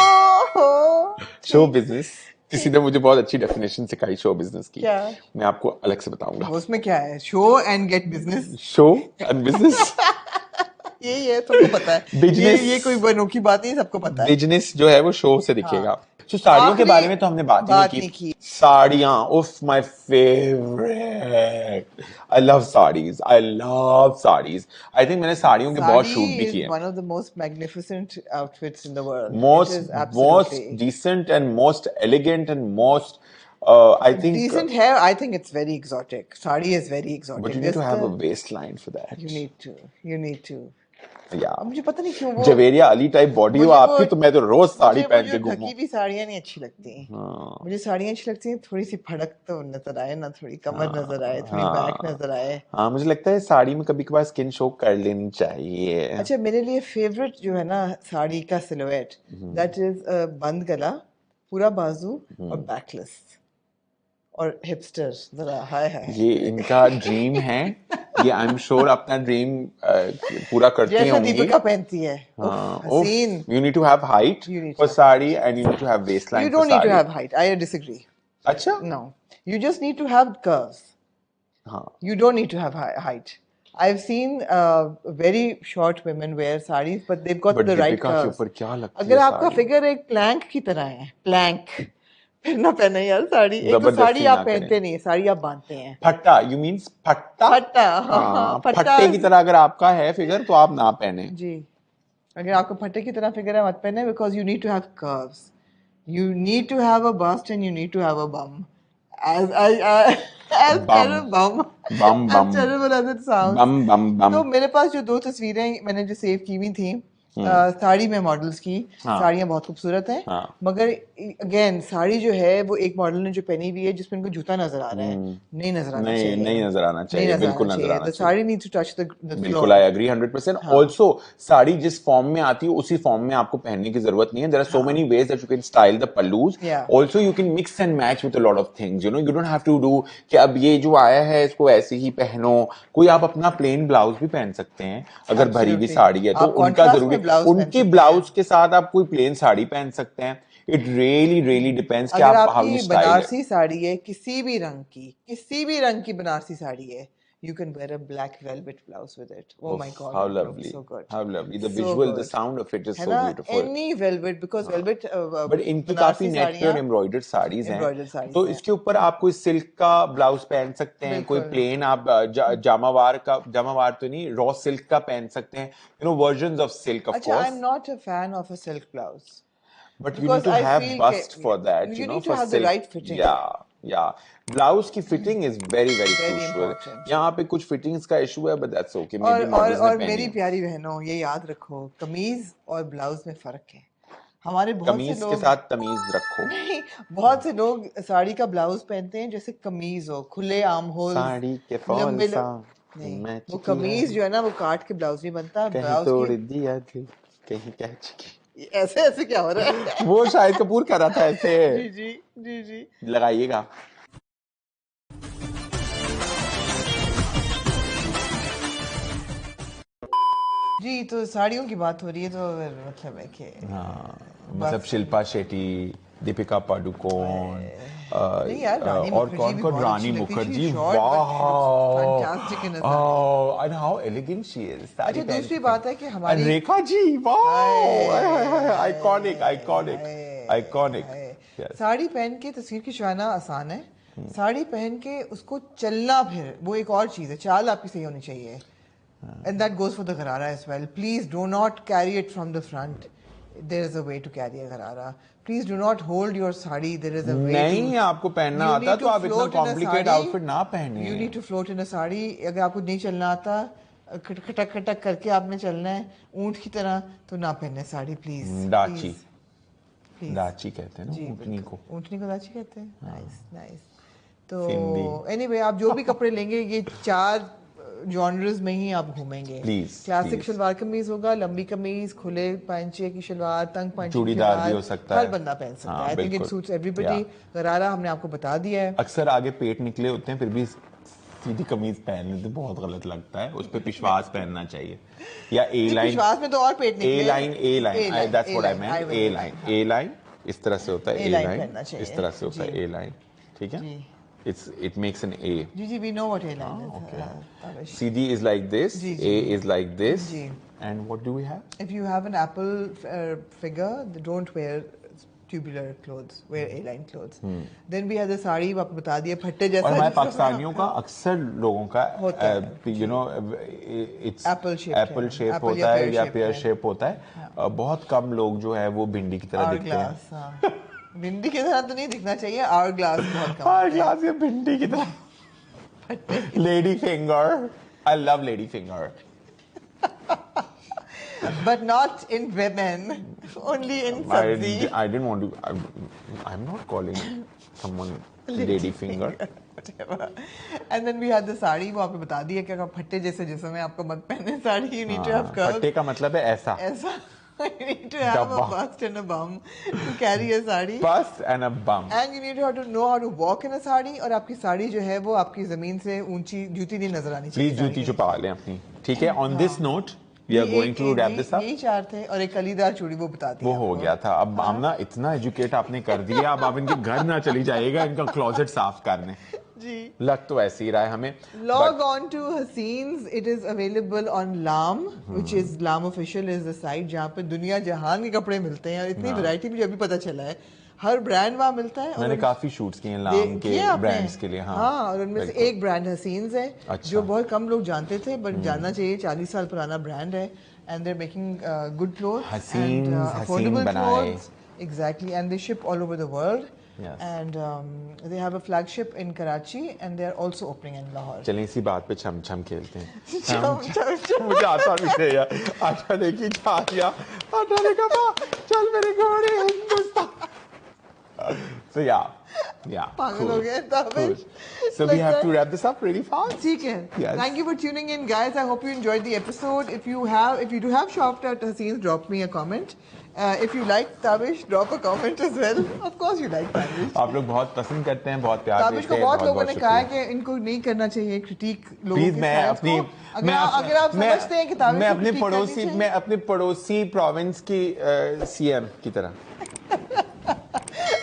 शो बिजनेस? किसी ने मुझे बहुत अच्छी डेफिनेशन सिखाई शो बिजनेस की, मैं आपको अलग से बताऊंगा। उसमें क्या है? Show and gate business, show and business यही है, सबको पता है। बिजनेस ये कोई अनोखी बात नहीं, सबको पता है। बिजनेस जो है वो शो से दिखेगा। तो साड़ियों के बारे में तो हमने बात नहीं की। साड़ियां, उफ, my favourite. I love saris, I think मैंने साड़ियों के बहुत शूट भी किए। One of the most magnificent outfits in the world, most decent and most elegant and most I think decent hair. I think it's very exotic. Sari is very exotic. But you need to have a waistline for that. You need to. Yeah. मुझे पता नहीं क्यों वो Javeria Ali type body हो आपकी, तो मैं तो रोज साड़ी पहन के घूमूं। मुझे भी साड़ियां नहीं अच्छी लगती। मुझे साड़ियां अच्छी लगती हैं थोड़ी सी फड़क तो नजर आए ना, थोड़ी कमर नजर आए, थोड़ी बैक नजर आए। हाँ, मुझे लगता है साड़ी में कभी कभार स्किन शो कर लेनी चाहिए। अच्छा, मेरे लिए फेवरेट जो है ना साड़ी का सिलुएट, दैट इज बंद गला, पूरा बाजू और बैकलेस और हिपस्टर्स। जरा हाय ये इनका ड्रीम है। ये आई एम श्योर अपना ड्रीम पूरा करती होंगी। जैसा दीपिका पहनती है। हसीन। You need to have height for sari and you need to have waistline for sari. You don't need to have height. I disagree. अच्छा? No. You just need to have curves. हाँ. You don't need to have height. I've seen very short women wear sarees, but they've got the right Deepika के curves. ऊपर क्या लगती अगर है आपका sari? Figure एक प्लैंक की तरह है, प्लैंक फिर ना पहने यार साड़ी। एक तो जबरदस्ती साड़ी ना आप पहनते करें। नहीं है, साड़ी आप बांधते हैं। फट्टा, यू मीन्स फट्टा? फट्टा, हाँ, फट्टा फट्टे की तरह अगर आपका है फिगर तो आप ना पहने। जी। अगर आपको फट्टे की तरह फिगर है मत पहने, because you need to have curves, you need to have a bust and you need to have a bum, as bum bum, bum as bum terrible as it sounds. Bum bum bum. तो मेरे पास जो 2 तस्वीरें मैंने जो save की हुई थी साड़ी में मॉडल्स की, हाँ। साड़ियाँ बहुत खूबसूरत हैं, हाँ। मगर अगेन साड़ी जो है वो एक मॉडल ने जो पहनी हुई है जिसमें उनको जूता नजर आ रहा है, नहीं नजर आना चाहिए, नहीं नजर आना नहीं चाहिए, नजर बिल्कुल आना नजर चाहिए। आना द चाहिए। Sari needs to touch the बिल्कुल, floor. I agree 100%। Also sari जिस फॉर्म में आती है उसी फॉर्म में आपको पहनने की जरूरत नहीं है। There are so many ways that you can style the pallus. Also you can mix and match with a lot of things, you know, you don't have to do कि अब ये जो आया है इसको ऐसे ही पहनो। कोई आप अपना प्लेन ब्लाउज भी पहन सकते हैं अगर भरी हुई साड़ी है तो, उनका जरूरी, उनकी ब्लाउज के साथ आप कोई प्लेन साड़ी पहन सकते हैं। इट रियली रियली डिपेंड्स कि अगर आप हाउ यू आपकी स्टाइल बनारसी साड़ी है, किसी भी रंग की बनारसी साड़ी है, you can wear a black velvet blouse with it. Oh my God, how that looks lovely, so good. how lovely, the So visual, the good. sound of it is है so ना? beautiful. Any velvet, because velvet but इनकी काफी Banarasi net पे साड़ियाँ और embroidered saris हैं, embroidered saris तो हैं। इसके ऊपर आप कोई सिल्क का ब्लाउज पहन सकते हैं, कोई बिल्कुल। प्लेन आप जामावार तो नहीं, रॉ सिल्क का पहन सकते हैं, you know, versions of silk of अच्छा, course. I'm not a fan of a silk blouse. But you need Because to I have feel bust कि for that, you you know, need to for have the silk. right fitting. Yeah. Blouse की fitting is very Very crucial. important. यहाँ पे कुछ fittings का issue है, but that's okay. Maybe models ने और पहनी मेरी है। प्यारी बहनों, ये याद रखो, कमीज और ब्लाउज में फर्क है। हमारे बहुत से कमीज के लोग साथ तमीज रखो। नहीं, बहुत से लोग साड़ी का ब्लाउज पहनते हैं जैसे कमीज हो, खुले आर्म होल्स, साड़ी के फॉल लंबे सा नहीं, मैं वो चिकी कमीज जो है ना वो काट के ब्लाउज नहीं बनता, कहीं ब्लाउज तोड़ की दिया दिल कहीं क्या चिकी। ऐसे ऐसे क्या हो रहा है? वो शाहिद कपूर कर रहा था ऐसे। जी जी जी जी। लगाइएगा। जी, तो साड़ियों की बात हो रही है तो मतलब है कि हाँ, मतलब शिल्पा शेट्टी, दीपिका पादुकोण, नहीं यार, रानी और मुखर्जी कौन भी कौन, बहुत रानी अच्छी लगती है। Mukherjee, She's short, but she looks fantastic in a वाह, and how elegant she is, sari अच्छा, पहन दूसरी के। बात है कि हमारी And रेखा जी, वाह, हाय, आइकॉनिक आइकॉनिक हाय, आइकॉनिक। हाय। साड़ी पहन के तस्वीर खिंचवाना आसान है, साड़ी पहन के उसको चलना फिर वो एक और चीज़ है, चाल आपकी सही होनी चाहिए। And that goes for the gharara as well. Please do not carry it from the front. There is a way to carry a gharara. Please do not hold your sari. There is a way नहीं to. आपको पहनना You आता need तो to आप इतना float in a complicate sari. Outfit ना पहने। You need to float in a sari. अगर आपको नहीं चलना आता, खटक खटक करके आपने चलना है ऊंट की तरह, तो ना पहने साड़ी प्लीज। दाची, प्लीज दाची कहते हैं ना ऊँटनी को। ऊँटनी को दाची कहते हैं। Nice nice. तो सिंधी। एनीवे आप जो भी कपड़े लेंगे ये 4 जॉनर्स में ही आप घूमेंगे। प्लीज क्लासिक शलवार कमीज होगा, लंबी कमीज, खुले पांचे की शलवार, तंग पांचे की चूड़ीदार शलवार, भी हो सकता है, हर बंदा पहन सकता है। आई थिंक इट बिल्कुल। Suits everybody. गरारा हमने आपको बता दिया है। अक्सर आगे पेट निकले होते हैं फिर भी सीधी कमीज पहनने तो बहुत गलत लगता है, उस पे पिशवास पहनना चाहिए, या ए लाइन। विश्वास में तो और पेट निकले। A line, that's what I meant, A line इस तरह से होता है, ए लाइन इस तरह से होता है, ए लाइन, ठीक है। It makes an A. Ji, we know what A line is. Okay. CD is like this, A is like this, and what do we have? If you have an apple figure, don't wear tubular clothes, wear A line clothes. Then we have the sari, आपको बता दिया, फट्टे जैसा। और हमारे पाकिस्तानियों का अक्सर लोगों का you know it's apple shape होता है या pear shape होता है। बहुत कम लोग जो है वो भिंडी की तरह दिखते हैं। भिंडी की तरह तो नहीं दिखना चाहिए, आवर ग्लास बहुत कम। आवर ग्लास या भिंडी की तरह। Lady finger, I love lady finger. But not in women, only in sabzi. I didn't want to. I'm not calling someone lady finger. And then we had the sari, वो आपको बता दिया कि अगर फट्टे जैसे जिसम में आपको मत पहने sari, you need to have curves. फट्टे का मतलब है ऐसा। ऐसा। You need to have a bust and a bum to carry a sari. Bust and a bum. And you need to know how to walk in a sari. और आपकी साड़ी जो है वो आपकी जमीन से ऊंची जूती नहीं नजर आनी चाहिए। प्लीज जूती छुपा लें अपनी, ठीक है। On this note, we are going to wrap this up. यही 4 थे और एक कलीदार चूड़ी वो बताती है। वो हो गया था। अब हम ना इतना एजुकेट आपने कर दिया, अब आप इनके घर ना चली जाइएगा इनका क्लोजेट साफ करने। जी लग तो ऐसे ही रहा है हमें। Log on to Haseens. It is available on Lam, which is Lam Official is the site जहाँ पे दुनिया जहान के कपड़े मिलते हैं और इतनी वैरायटी मुझे अभी पता चला है, हर ब्रांड वहाँ मिलता है। मैंने काफी शूट्स किए हैं लाम के ब्रांड्स के लिए। हाँ और उनमें से एक ब्रांड हसीन्स है, जो बहुत कम लोग जानते थे, बट जानना चाहिए। 40 साल पुराना ब्रांड है, and they are making good clothes and affordable clothes. Exactly, and they ship all over the world. Yes. And they have a flagship in Karachi, and they are also opening in Lahore. चलें इसी बात पे छम छम खेलते हैं। छम मुझे आता भी है यार। आटा लेके जा दिया, आटा लेके बा, चल मेरे घोड़े हिंदुस्तान। So yeah. पागल हो गए Tabish. So we have to wrap this up really fast. ठीक है। Yes. Thank you for tuning in, guys. I hope you enjoyed the episode. If you do have shopped at Haseens, drop me a comment. If you like Tabish, drop a comment as well. Of course you like Tabish. आप लोग बहुत पसंद करते हैं, बहुत प्यार देते हैं। ताबिश को बहुत लोगों ने कहा है कि इनको नहीं करना चाहिए क्रिटिक लोगों के स्टाइल्स को। अगर आप समझते हैं कि ताबिश मैं अपने पड़ोसी प्रोविंस की सीएम की तरह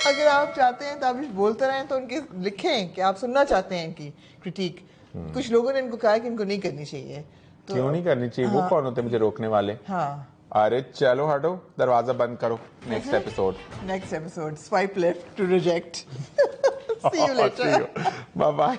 अगर आप चाहते हैं ताबिश बोलते रहें तो उनके लिखें कि आप सुनना चाहते हैं इनकी क्रिटिक। कुछ लोगों ने इनको कहा कि इनको नहीं करनी चाहिए। तो क्यों नहीं करनी चाहिए? वो कौन होते हैं मुझे रोकने वाले? हाँ अरे चलो हटो, दरवाजा बंद करो। Next episode swipe left to reject. See you later. Bye bye.